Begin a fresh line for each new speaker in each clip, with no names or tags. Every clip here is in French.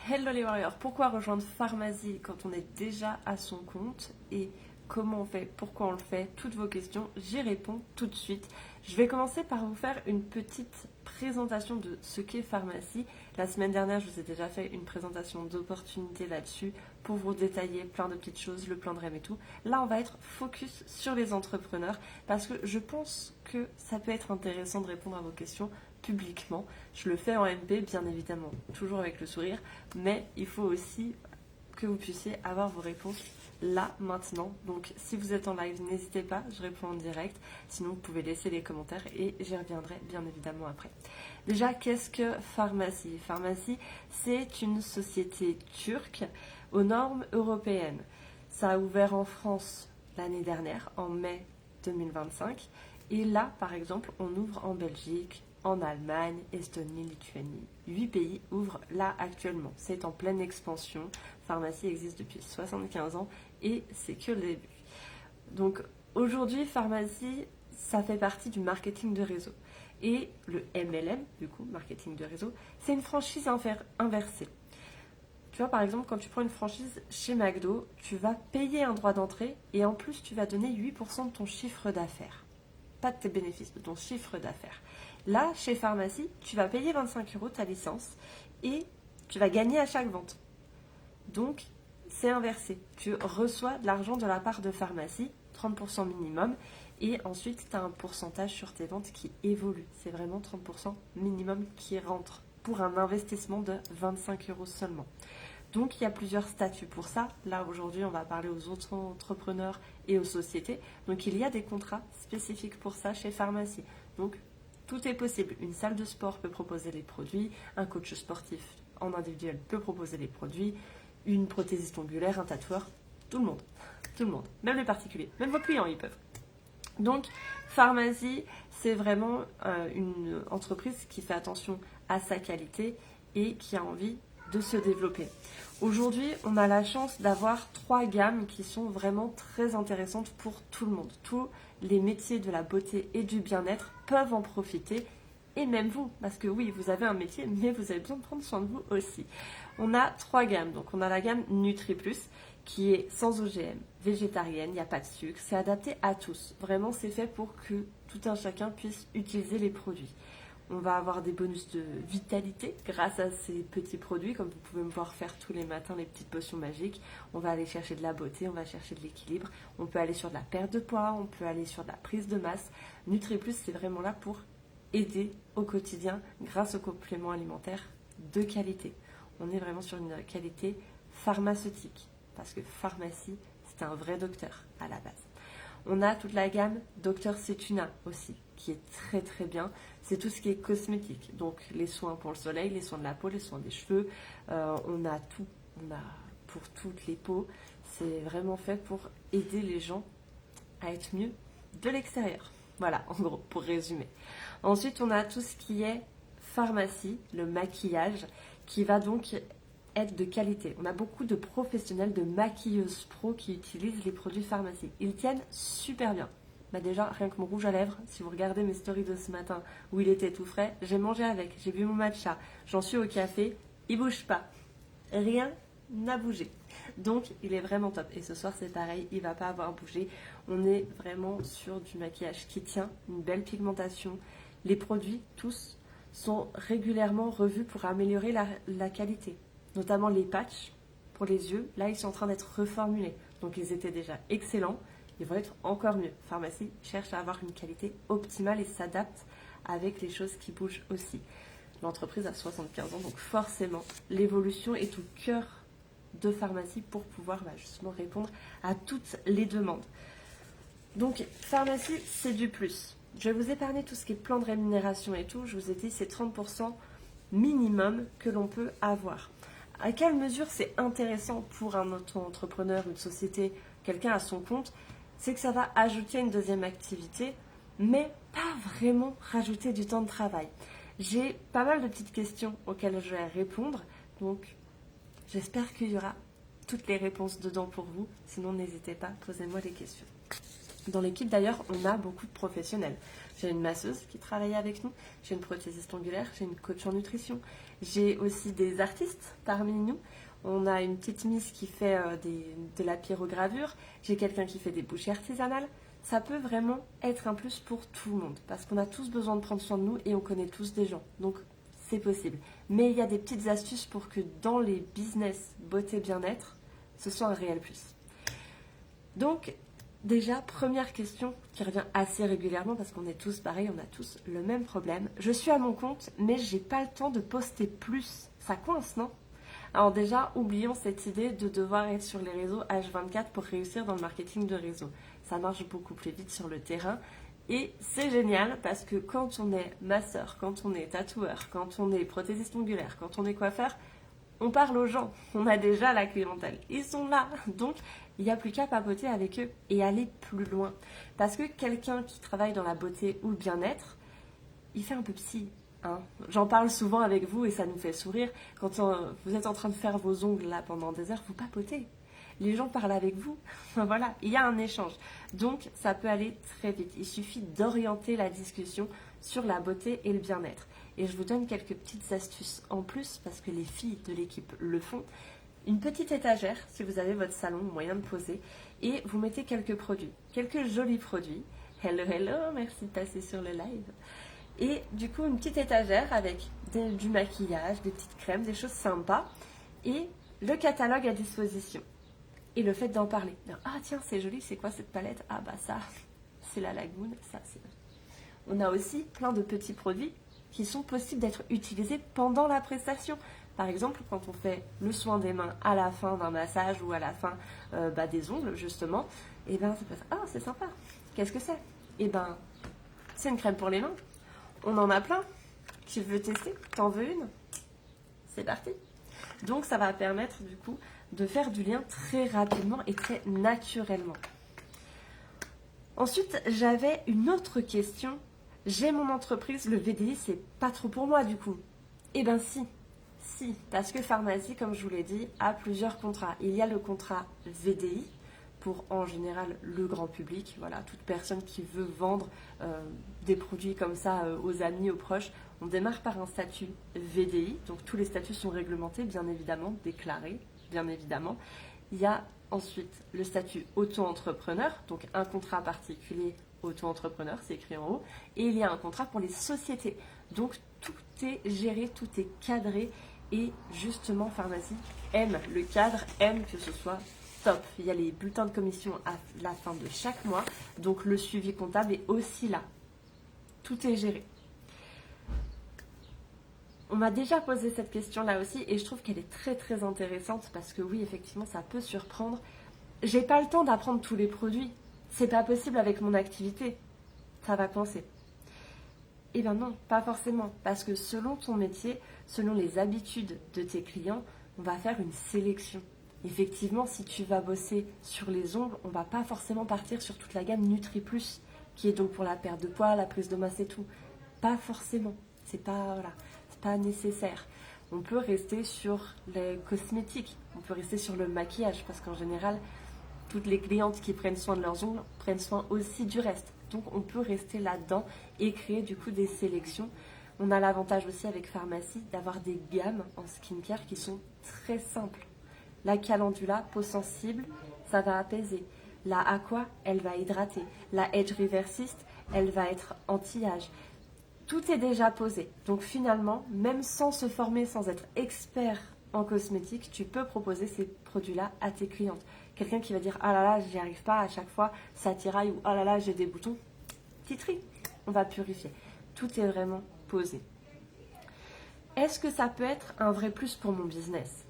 Hello les warriors, pourquoi rejoindre Pharmazie quand on est déjà à son compte et comment on fait, pourquoi on le fait, toutes vos questions, j'y réponds tout de suite. Je vais commencer par vous faire une petite présentation de ce qu'est Pharmazie. La semaine dernière, je vous ai déjà fait une présentation d'opportunités là-dessus pour vous détailler plein de petites choses, le plan de REM et tout. Là, on va être focus sur les entrepreneurs parce que je pense que ça peut être intéressant de répondre à vos questions publiquement. Je le fais en MP, bien évidemment, toujours avec le sourire, mais il faut aussi que vous puissiez avoir vos réponses là, maintenant. Donc, si vous êtes en live, n'hésitez pas, je réponds en direct. Sinon, vous pouvez laisser les commentaires et j'y reviendrai bien évidemment après. Déjà, qu'est-ce que Pharmazie? Pharmazie, c'est une société turque aux normes européennes. Ça a ouvert en France l'année dernière, en mai 2025. Et là, par exemple, on ouvre en Belgique, en Allemagne, Estonie, Lituanie. 8 pays ouvrent là actuellement. C'est en pleine expansion. Pharmazie existe depuis 75 ans et c'est que le début. Donc aujourd'hui, Pharmazie, ça fait partie du marketing de réseau. Et le MLM, du coup, marketing de réseau, c'est une franchise inversée. Tu vois, par exemple, quand tu prends une franchise chez McDo, tu vas payer un droit d'entrée et en plus, tu vas donner 8% de ton chiffre d'affaires. Pas de tes bénéfices, de ton chiffre d'affaires. Là, chez Pharmazie, tu vas payer 25 € ta licence et tu vas gagner à chaque vente. Donc, c'est inversé. Tu reçois de l'argent de la part de Pharmazie, 30% minimum, et ensuite, tu as un pourcentage sur tes ventes qui évolue. C'est vraiment 30% minimum qui rentre pour un investissement de 25 € seulement. Donc, il y a plusieurs statuts pour ça. Là, aujourd'hui, on va parler aux autres entrepreneurs et aux sociétés. Donc, il y a des contrats spécifiques pour ça chez Pharmazie. Donc, tout est possible. Une salle de sport peut proposer les produits, un coach sportif en individuel peut proposer les produits, une prothésiste ongulaire, un tatoueur, tout le monde. Tout le monde. Même les particuliers. Même vos clients, ils peuvent. Donc, Pharmazie, c'est vraiment une entreprise qui fait attention à sa qualité et qui a envie de se développer. Aujourd'hui, on a la chance d'avoir 3 gammes qui sont vraiment très intéressantes pour tout le monde. Tous les métiers de la beauté et du bien-être peuvent en profiter, et même vous, parce que oui, vous avez un métier, mais vous avez besoin de prendre soin de vous aussi. On a 3 gammes, donc on a la gamme Nutri Plus, qui est sans OGM, végétarienne, il n'y a pas de sucre, c'est adapté à tous. Vraiment, c'est fait pour que tout un chacun puisse utiliser les produits. On va avoir des bonus de vitalité grâce à ces petits produits, comme vous pouvez me voir faire tous les matins les petites potions magiques. On va aller chercher de la beauté, on va chercher de l'équilibre, on peut aller sur de la perte de poids, on peut aller sur de la prise de masse. Nutri Plus, c'est vraiment là pour aider au quotidien grâce aux compléments alimentaires de qualité. On est vraiment sur une qualité pharmaceutique, parce que Pharmazie, c'est un vrai docteur à la base. On a toute la gamme Dr Cetuna aussi, qui est très très bien. C'est tout ce qui est cosmétique, donc les soins pour le soleil, les soins de la peau, les soins des cheveux. On a tout, on a pour toutes les peaux. C'est vraiment fait pour aider les gens à être mieux de l'extérieur. Voilà, en gros, pour résumer. Ensuite, on a tout ce qui est pharmacie, le maquillage, qui va donc être de qualité. On a beaucoup de professionnels, de maquilleuses pro qui utilisent les produits Pharmazie. Ils tiennent super bien. Bah déjà, rien que mon rouge à lèvres, si vous regardez mes stories de ce matin où il était tout frais, j'ai mangé avec, j'ai bu mon matcha, j'en suis au café, il bouge pas. Rien n'a bougé. Donc, il est vraiment top. Et ce soir, c'est pareil, il va pas avoir bougé. On est vraiment sur du maquillage qui tient, une belle pigmentation. Les produits, tous, sont régulièrement revus pour améliorer la qualité. Notamment les patchs pour les yeux. Là, ils sont en train d'être reformulés. Donc, ils étaient déjà excellents. Ils vont être encore mieux. Pharmazie cherche à avoir une qualité optimale et s'adapte avec les choses qui bougent aussi. L'entreprise a 75 ans, donc forcément, l'évolution est au cœur de Pharmazie pour pouvoir justement répondre à toutes les demandes. Donc, Pharmazie, c'est du plus. Je vais vous épargner tout ce qui est plan de rémunération et tout. Je vous ai dit, c'est 30% minimum que l'on peut avoir. À quelle mesure c'est intéressant pour un auto-entrepreneur, une société, quelqu'un à son compte? C'est que ça va ajouter une deuxième activité, mais pas vraiment rajouter du temps de travail. J'ai pas mal de petites questions auxquelles je vais répondre, donc j'espère qu'il y aura toutes les réponses dedans pour vous. Sinon, n'hésitez pas, posez-moi des questions. Dans l'équipe d'ailleurs, on a beaucoup de professionnels. J'ai une masseuse qui travaille avec nous, j'ai une prothésiste ongulaire, j'ai une coach en nutrition, j'ai aussi des artistes parmi nous. On a une petite miss qui fait de la pyrogravure, j'ai quelqu'un qui fait des bougies artisanales. Ça peut vraiment être un plus pour tout le monde parce qu'on a tous besoin de prendre soin de nous et on connaît tous des gens. Donc c'est possible. Mais il y a des petites astuces pour que dans les business beauté bien-être, ce soit un réel plus. Donc déjà, première question qui revient assez régulièrement parce qu'on est tous pareils, on a tous le même problème. Je suis à mon compte, mais j'ai pas le temps de poster plus. Ça coince, non? Alors déjà, oublions cette idée de devoir être sur les réseaux H24 pour réussir dans le marketing de réseau. Ça marche beaucoup plus vite sur le terrain et c'est génial parce que quand on est masseur, quand on est tatoueur, quand on est prothésiste ongulaire, quand on est coiffeur, on parle aux gens, on a déjà la clientèle, ils sont là, donc il n'y a plus qu'à papoter avec eux et aller plus loin. Parce que quelqu'un qui travaille dans la beauté ou le bien-être, il fait un peu psy. Hein. J'en parle souvent avec vous et ça nous fait sourire. Quand vous êtes en train de faire vos ongles là pendant des heures, vous papotez. Les gens parlent avec vous. Voilà, il y a un échange. Donc ça peut aller très vite. Il suffit d'orienter la discussion sur la beauté et le bien-être. Et je vous donne quelques petites astuces en plus parce que les filles de l'équipe le font. Une petite étagère, si vous avez votre salon, moyen de poser, et vous mettez quelques produits, quelques jolis produits. Hello, hello, merci de passer sur le live. Et du coup, une petite étagère avec du maquillage, des petites crèmes, des choses sympas, et le catalogue à disposition. Et le fait d'en parler. Ah tiens, c'est joli, c'est quoi cette palette? Ah bah ça, c'est la Lagoon, ça c'est... On a aussi plein de petits produits qui sont possibles d'être utilisés pendant la prestation. Par exemple, quand on fait le soin des mains à la fin d'un massage ou à la fin des ongles, justement, et ben ça peut être, ah c'est sympa, qu'est-ce que c'est? Et ben c'est une crème pour les mains. On en a plein. Tu veux tester? T'en veux une? C'est parti. Donc ça va permettre du coup de faire du lien très rapidement et très naturellement. Ensuite, j'avais une autre question. J'ai mon entreprise, le VDI, c'est pas trop pour moi du coup. Eh ben si, parce que Pharmazie, comme je vous l'ai dit, a plusieurs contrats. Il y a le contrat VDI pour en général le grand public, voilà, toute personne qui veut vendre des produits comme ça aux amis, aux proches. On démarre par un statut VDI, donc tous les statuts sont réglementés, bien évidemment, déclarés, bien évidemment. Il y a ensuite le statut auto-entrepreneur, donc un contrat particulier auto-entrepreneur, c'est écrit en haut, et il y a un contrat pour les sociétés. Donc tout est géré, tout est cadré, et justement Pharmazie aime le cadre, aime que ce soit top. Il y a les bulletins de commission à la fin de chaque mois, donc le suivi comptable est aussi là. Tout est géré. On m'a déjà posé cette question-là aussi et je trouve qu'elle est très très intéressante parce que oui, effectivement, ça peut surprendre. J'ai pas le temps d'apprendre tous les produits. C'est pas possible avec mon activité. Ça va coincer. Eh bien non, pas forcément. Parce que selon ton métier, selon les habitudes de tes clients, on va faire une sélection. Effectivement, si tu vas bosser sur les ongles, on va pas forcément partir sur toute la gamme Nutri Plus, qui est donc pour la perte de poids, la prise de masse et tout. Pas forcément. C'est pas nécessaire. On peut rester sur les cosmétiques, on peut rester sur le maquillage, parce qu'en général, toutes les clientes qui prennent soin de leurs ongles prennent soin aussi du reste. Donc on peut rester là-dedans et créer du coup des sélections. On a l'avantage aussi avec Pharmazie d'avoir des gammes en skincare qui sont très simples. La Calendula, peau sensible, ça va apaiser. La Aqua, elle va hydrater. La Age Reversist, elle va être anti-âge. Tout est déjà posé. Donc finalement, même sans se former, sans être expert en cosmétique, tu peux proposer ces produits-là à tes clientes. Quelqu'un qui va dire « Ah là là, j'y arrive pas à chaque fois, ça tiraille » ou « Ah là là, j'ai des boutons », petit tri, on va purifier. Tout est vraiment posé. Est-ce que ça peut être un vrai plus pour mon business?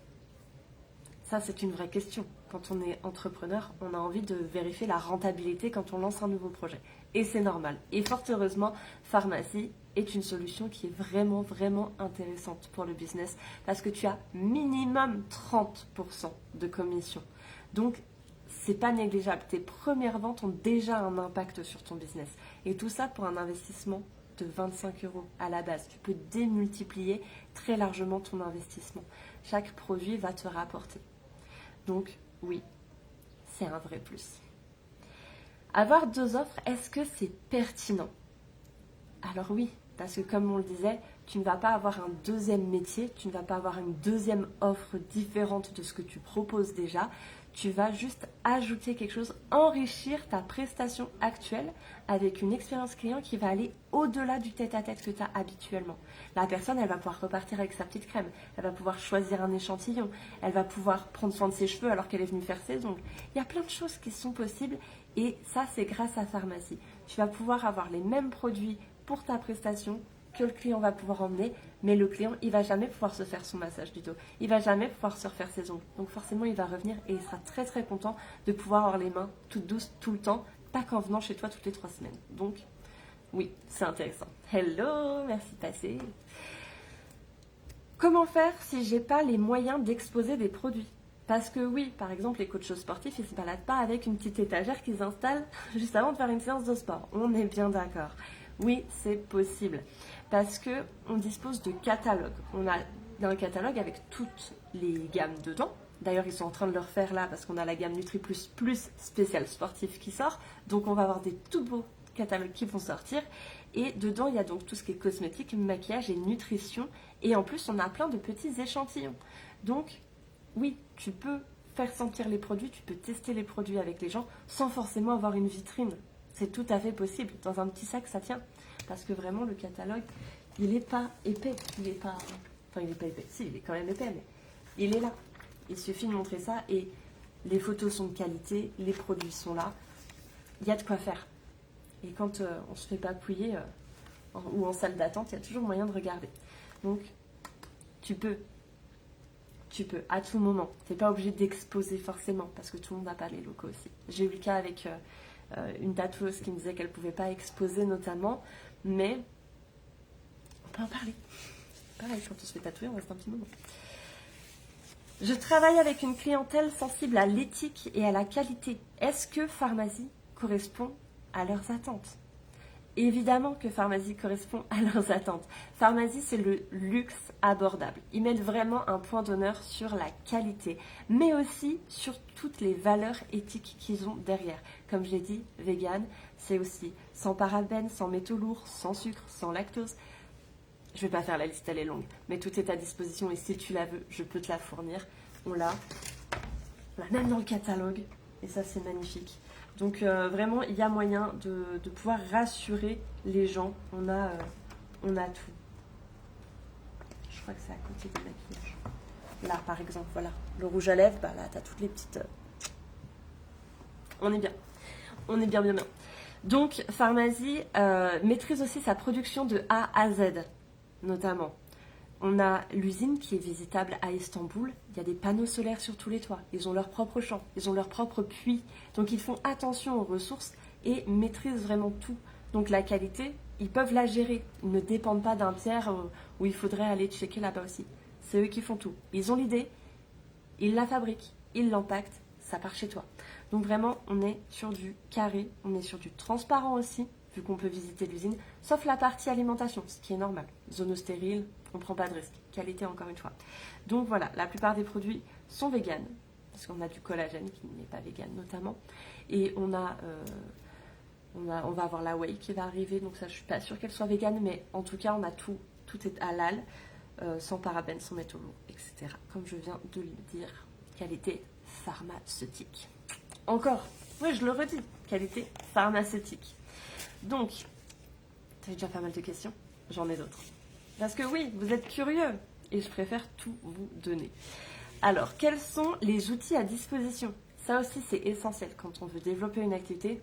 Ça, c'est une vraie question. Quand on est entrepreneur, on a envie de vérifier la rentabilité quand on lance un nouveau projet. Et c'est normal. Et fort heureusement, Pharmazie est une solution qui est vraiment, vraiment intéressante pour le business parce que tu as minimum 30% de commission. Donc, c'est pas négligeable. Tes premières ventes ont déjà un impact sur ton business. Et tout ça pour un investissement de 25 € à la base. Tu peux démultiplier très largement ton investissement. Chaque produit va te rapporter. Donc, oui, c'est un vrai plus. Avoir deux offres, est-ce que c'est pertinent? Alors oui, parce que comme on le disait, tu ne vas pas avoir un deuxième métier, tu ne vas pas avoir une deuxième offre différente de ce que tu proposes déjà. Tu vas juste ajouter quelque chose, enrichir ta prestation actuelle avec une expérience client qui va aller au-delà du tête-à-tête que tu as habituellement. La personne, elle va pouvoir repartir avec sa petite crème, elle va pouvoir choisir un échantillon, elle va pouvoir prendre soin de ses cheveux alors qu'elle est venue faire ses ongles. Il y a plein de choses qui sont possibles et ça, c'est grâce à Pharmacie. Tu vas pouvoir avoir les mêmes produits pour ta prestation que le client va pouvoir emmener, mais le client, il va jamais pouvoir se faire son massage du dos. Il va jamais pouvoir se refaire ses ongles. Donc forcément, il va revenir et il sera très très content de pouvoir avoir les mains toutes douces tout le temps, pas qu'en venant chez toi toutes les 3 semaines. Donc, oui, c'est intéressant. Hello, merci de passer. Comment faire si j'ai pas les moyens d'exposer des produits? Parce que oui, par exemple, les coachs sportifs, ils ne se baladent pas avec une petite étagère qu'ils installent juste avant de faire une séance de sport. On est bien d'accord. Oui, c'est possible. Parce qu'on dispose de catalogues. On a un catalogue avec toutes les gammes dedans. D'ailleurs, ils sont en train de le refaire là parce qu'on a la gamme Nutri Plus plus spécial sportif qui sort. Donc, on va avoir des tout beaux catalogues qui vont sortir. Et dedans, il y a donc tout ce qui est cosmétique, maquillage et nutrition. Et en plus, on a plein de petits échantillons. Donc, oui, tu peux faire sentir les produits, tu peux tester les produits avec les gens sans forcément avoir une vitrine. C'est tout à fait possible. Dans un petit sac, ça tient. Parce que vraiment, le catalogue, il n'est pas épais. Il n'est pas... Enfin, il n'est pas épais. Si, il est quand même épais, mais il est là. Il suffit de montrer ça et les photos sont de qualité, les produits sont là. Il y a de quoi faire. Et quand on ne se fait pas appuyer ou en salle d'attente, il y a toujours moyen de regarder. Donc, tu peux à tout moment. Tu n'es pas obligé d'exposer forcément parce que tout le monde n'a pas les locaux aussi. J'ai eu le cas avec une tatoueuse qui me disait qu'elle ne pouvait pas exposer notamment, mais on peut en parler. Pareil, quand on se fait tatouer, on reste un petit moment. Je travaille avec une clientèle sensible à l'éthique et à la qualité. Est-ce que Pharmacie correspond à leurs attentes? Évidemment que Pharmacie correspond à leurs attentes. Pharmacie, c'est le luxe abordable. Ils mettent vraiment un point d'honneur sur la qualité, mais aussi sur toutes les valeurs éthiques qu'ils ont derrière. Comme je l'ai dit, vegan, c'est aussi sans parabènes, sans métaux lourds, sans sucre, sans lactose. Je ne vais pas faire la liste, elle est longue, mais tout est à disposition et si tu la veux, je peux te la fournir. On l'a même dans le catalogue et ça, c'est magnifique. Donc vraiment, il y a moyen de pouvoir rassurer les gens. On a tout. Je crois que c'est à côté du maquillage. Là, par exemple, voilà. Le rouge à lèvres, bah, là, tu as toutes les petites... On est bien. On est bien, bien, bien. Donc, Pharmacie maîtrise aussi sa production de A à Z, notamment. On a l'usine qui est visitable à Istanbul. Il y a des panneaux solaires sur tous les toits. Ils ont leur propre champ, ils ont leur propre puits. Donc ils font attention aux ressources et maîtrisent vraiment tout. Donc la qualité, ils peuvent la gérer. Ils ne dépendent pas d'un tiers où il faudrait aller checker là-bas aussi. C'est eux qui font tout. Ils ont l'idée, ils la fabriquent, ils l'empaquetent, ça part chez toi. Donc vraiment, on est sur du carré, on est sur du transparent aussi, vu qu'on peut visiter l'usine, sauf la partie alimentation, ce qui est normal. Zone stérile, on ne prend pas de risque. Qualité encore une fois. Donc voilà, la plupart des produits sont véganes, parce qu'on a du collagène qui n'est pas vegan notamment. Et on va avoir la whey qui va arriver, donc ça je ne suis pas sûre qu'elle soit végane, mais en tout cas on a tout est halal, sans parabènes, sans métaux lourds, etc. Comme je viens de le dire, qualité pharmaceutique. Encore, oui je le redis, qualité pharmaceutique. Donc, tu as déjà pas mal de questions, j'en ai d'autres. Parce que oui, vous êtes curieux et je préfère tout vous donner. Alors, quels sont les outils à disposition? Ça aussi, c'est essentiel quand on veut développer une activité.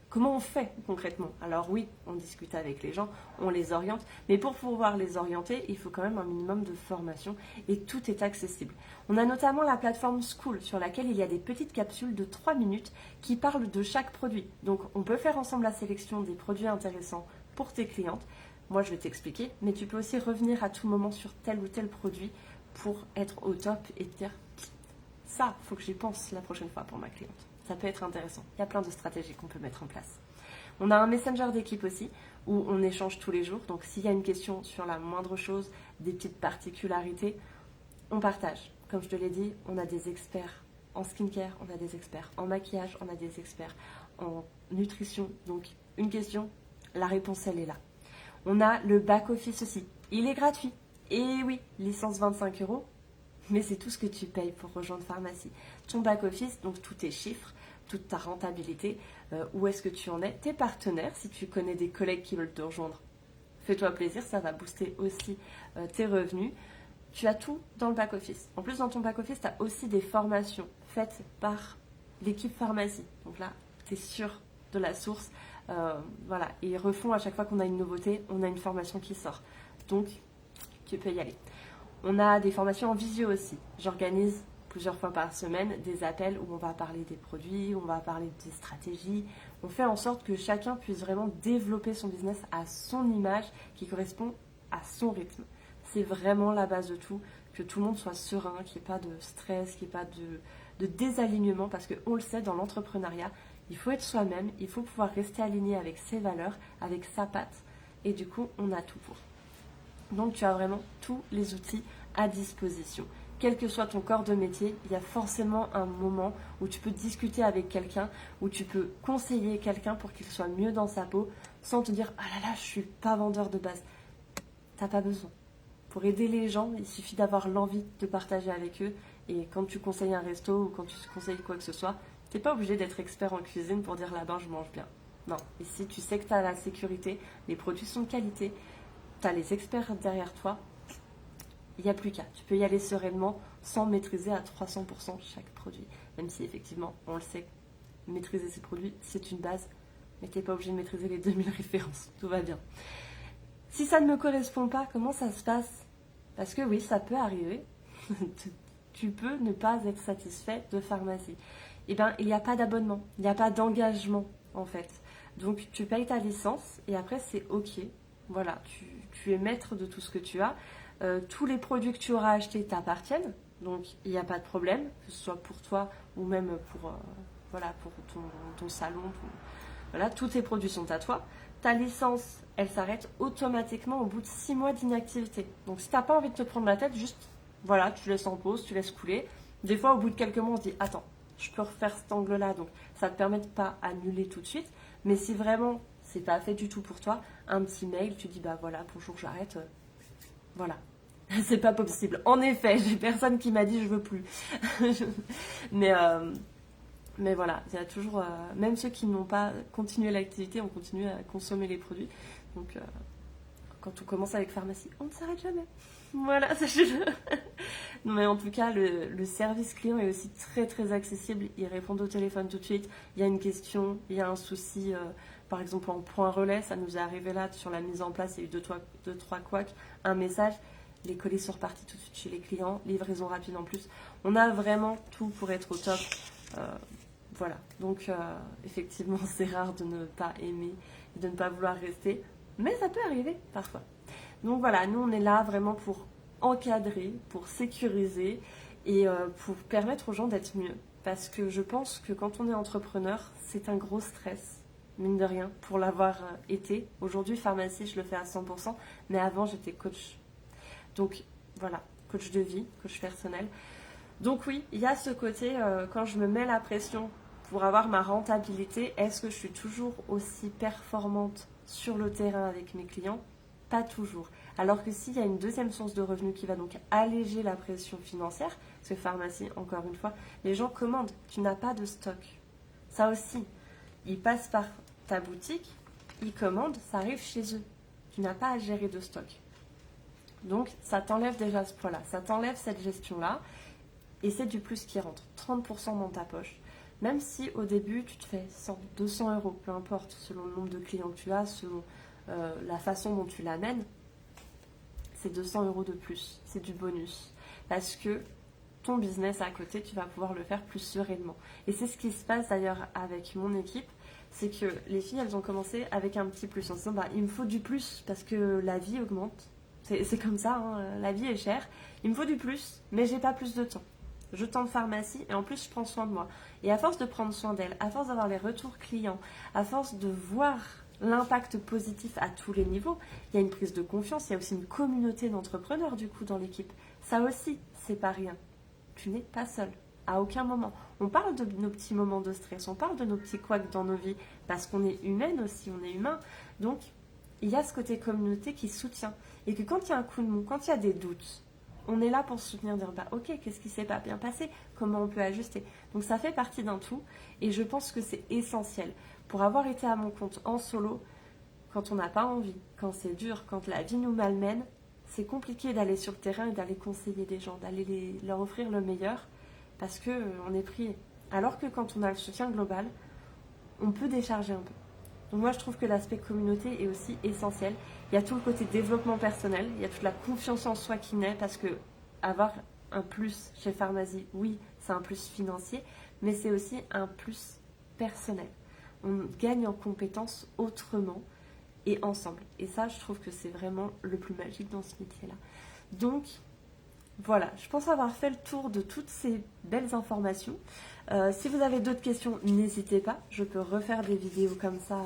Comment on fait concrètement? Alors oui, on discute avec les gens, on les oriente, mais pour pouvoir les orienter, il faut quand même un minimum de formation et tout est accessible. On a notamment la plateforme School sur laquelle il y a des petites capsules de 3 minutes qui parlent de chaque produit. Donc on peut faire ensemble la sélection des produits intéressants pour tes clientes. Moi, je vais t'expliquer, mais tu peux aussi revenir à tout moment sur tel ou tel produit pour être au top et te dire ça, il faut que j'y pense la prochaine fois pour ma cliente. Ça peut être intéressant. Il y a plein de stratégies qu'on peut mettre en place. On a un messenger d'équipe aussi où on échange tous les jours. Donc, s'il y a une question sur la moindre chose, des petites particularités, on partage. Comme je te l'ai dit, on a des experts En skincare, on a des experts. En maquillage, on a des experts. En nutrition, donc une question, la réponse elle est là. On a le back-office aussi. Il est gratuit. Et oui, licence 25 euros, mais c'est tout ce que tu payes pour rejoindre Pharmacie. Ton back-office, donc tous tes chiffres, toute ta rentabilité, où est-ce que tu en es, tes partenaires, si tu connais des collègues qui veulent te rejoindre, fais-toi plaisir, ça va booster aussi tes revenus. Tu as tout dans le back-office. En plus, dans ton back-office, tu as aussi des formations faites par l'équipe Pharmacie. Donc là, tu es sûr de la source. Voilà, et ils refont à chaque fois qu'on a une nouveauté, on a une formation qui sort. Donc, tu peux y aller. On a des formations en visio aussi. J'organise plusieurs fois par semaine des appels où on va parler des produits, on va parler des stratégies. On fait en sorte que chacun puisse vraiment développer son business à son image qui correspond à son rythme. C'est vraiment la base de tout, que tout le monde soit serein, qu'il n'y ait pas de stress, qu'il n'y ait pas de désalignement, parce qu'on le sait, dans l'entrepreneuriat, il faut être soi-même, il faut pouvoir rester aligné avec ses valeurs, avec sa patte, et du coup, on a tout pour. Donc, tu as vraiment tous les outils à disposition. Quel que soit ton corps de métier, il y a forcément un moment où tu peux discuter avec quelqu'un, où tu peux conseiller quelqu'un pour qu'il soit mieux dans sa peau, sans te dire « Ah là là, je suis pas vendeur de base ». T'as pas besoin. Pour aider les gens, il suffit d'avoir l'envie de partager avec eux. Et quand tu conseilles un resto ou quand tu conseilles quoi que ce soit, t'es pas obligé d'être expert en cuisine pour dire là-bas je mange bien. Non, ici tu sais que tu as la sécurité, les produits sont de qualité, tu as les experts derrière toi, il n'y a plus qu'à. Tu peux y aller sereinement sans maîtriser à 300% chaque produit. Même si effectivement, on le sait, maîtriser ces produits, c'est une base, mais tu n'es pas obligé de maîtriser les 2000 références. Tout va bien. Si ça ne me correspond pas, comment ça se passe? Parce que oui, ça peut arriver. Tu peux ne pas être satisfait de Pharmacie. Eh bien, il n'y a pas d'abonnement, il n'y a pas d'engagement en fait. Donc, tu payes ta licence et après, c'est OK. Voilà, tu es maître de tout ce que tu as. Tous les produits que tu auras achetés t'appartiennent. Donc, il n'y a pas de problème, que ce soit pour toi ou même pour, voilà, pour ton salon. Voilà, tous tes produits sont à toi. Ta licence, elle s'arrête automatiquement au bout de 6 mois d'inactivité. Donc, si tu n'as pas envie de te prendre la tête, juste, voilà, tu laisses en pause, tu laisses couler. Des fois, au bout de quelques mois, on se dit, attends, je peux refaire cet angle-là. Donc, ça ne te permet de pas annuler tout de suite. Mais si vraiment, c'est pas fait du tout pour toi, un petit mail, tu dis, bah voilà, bonjour, j'arrête. Voilà. C'est pas possible. En effet, j'ai personne qui m'a dit, je veux plus. Mais voilà, il y a toujours, même ceux qui n'ont pas continué l'activité ont continué à consommer les produits. Donc, quand on commence avec Pharmacie, on ne s'arrête jamais. Voilà, sachez-le. Non, mais en tout cas, le service client est aussi très très accessible. Ils répondent au téléphone tout de suite. Il y a une question, il y a un souci, par exemple en point relais, ça nous est arrivé là sur la mise en place, il y a eu deux, trois couacs, un message. Les colis sont repartis tout de suite chez les clients, livraison rapide en plus. On a vraiment tout pour être au top. Voilà, donc effectivement, c'est rare de ne pas aimer et de ne pas vouloir rester, mais ça peut arriver parfois. Donc voilà, nous on est là vraiment pour encadrer, pour sécuriser et pour permettre aux gens d'être mieux. Parce que je pense que quand on est entrepreneur, c'est un gros stress, mine de rien, pour l'avoir été. Aujourd'hui, Pharmacie, je le fais à 100%, mais avant j'étais coach. Donc voilà, coach de vie, coach personnel. Donc oui, il y a ce côté, quand je me mets la pression pour avoir ma rentabilité, est-ce que je suis toujours aussi performante sur le terrain avec mes clients? Pas toujours. Alors que s'il y a une deuxième source de revenus qui va donc alléger la pression financière, parce que Pharmacie, encore une fois, les gens commandent, tu n'as pas de stock. Ça aussi, ils passent par ta boutique, ils commandent, ça arrive chez eux. Tu n'as pas à gérer de stock. Donc, ça t'enlève déjà ce poids-là, ça t'enlève cette gestion-là, et c'est du plus qui rentre, 30% dans ta poche. Même si au début, tu te fais 100, 200 euros, peu importe, selon le nombre de clients que tu as, selon la façon dont tu l'amènes, c'est 200 euros de plus, c'est du bonus. Parce que ton business à côté, tu vas pouvoir le faire plus sereinement. Et c'est ce qui se passe d'ailleurs avec mon équipe, c'est que les filles, elles ont commencé avec un petit plus, en se disant, bah, il me faut du plus parce que la vie augmente. C'est comme ça, hein, la vie est chère. Il me faut du plus, mais j'ai pas plus de temps. Je tente Pharmacie et en plus je prends soin de moi. Et à force de prendre soin d'elle, à force d'avoir les retours clients, à force de voir l'impact positif à tous les niveaux, il y a une prise de confiance, il y a aussi une communauté d'entrepreneurs du coup dans l'équipe. Ça aussi, c'est pas rien. Tu n'es pas seul. À aucun moment. On parle de nos petits moments de stress, on parle de nos petits couacs dans nos vies, parce qu'on est humaine aussi, on est humain. Donc, il y a ce côté communauté qui soutient. Et que quand il y a un coup de mou, quand il y a des doutes, on est là pour se soutenir, dire bah ok, qu'est-ce qui s'est pas bien passé, comment on peut ajuster. Donc ça fait partie d'un tout, et je pense que c'est essentiel. Pour avoir été à mon compte en solo, quand on n'a pas envie, quand c'est dur, quand la vie nous malmène, c'est compliqué d'aller sur le terrain et d'aller conseiller des gens, d'aller leur offrir le meilleur, parce que on est pris. Alors que quand on a le soutien global, on peut décharger un peu. Donc moi je trouve que l'aspect communauté est aussi essentiel. Il y a tout le côté développement personnel, il y a toute la confiance en soi qui naît, parce que avoir un plus chez Pharmazie, oui, c'est un plus financier, mais c'est aussi un plus personnel. On gagne en compétences autrement et ensemble. Et ça, je trouve que c'est vraiment le plus magique dans ce métier-là. Donc, voilà, je pense avoir fait le tour de toutes ces belles informations. Si vous avez d'autres questions, n'hésitez pas. Je peux refaire des vidéos comme ça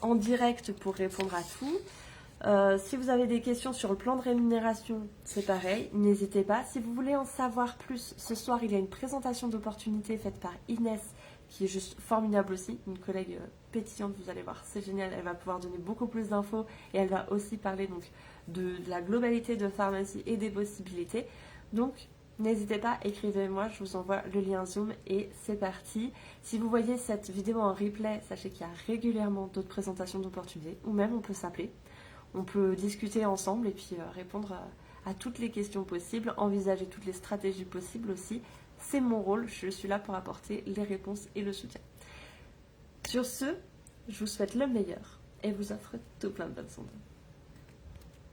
en direct pour répondre à tout. Si vous avez des questions sur le plan de rémunération, c'est pareil, n'hésitez pas. Si vous voulez en savoir plus, ce soir, il y a une présentation d'opportunités faite par Inès, qui est juste formidable aussi, une collègue pétillante, vous allez voir, c'est génial, elle va pouvoir donner beaucoup plus d'infos et elle va aussi parler donc de la globalité de Pharmazie et des possibilités. Donc n'hésitez pas, écrivez-moi, je vous envoie le lien Zoom et c'est parti. Si vous voyez cette vidéo en replay, sachez qu'il y a régulièrement d'autres présentations d'opportunités, ou même on peut s'appeler, on peut discuter ensemble et puis répondre à toutes les questions possibles, envisager toutes les stratégies possibles aussi. C'est mon rôle, je suis là pour apporter les réponses et le soutien. Sur ce, je vous souhaite le meilleur et vous offre tout plein de bonnes ondes.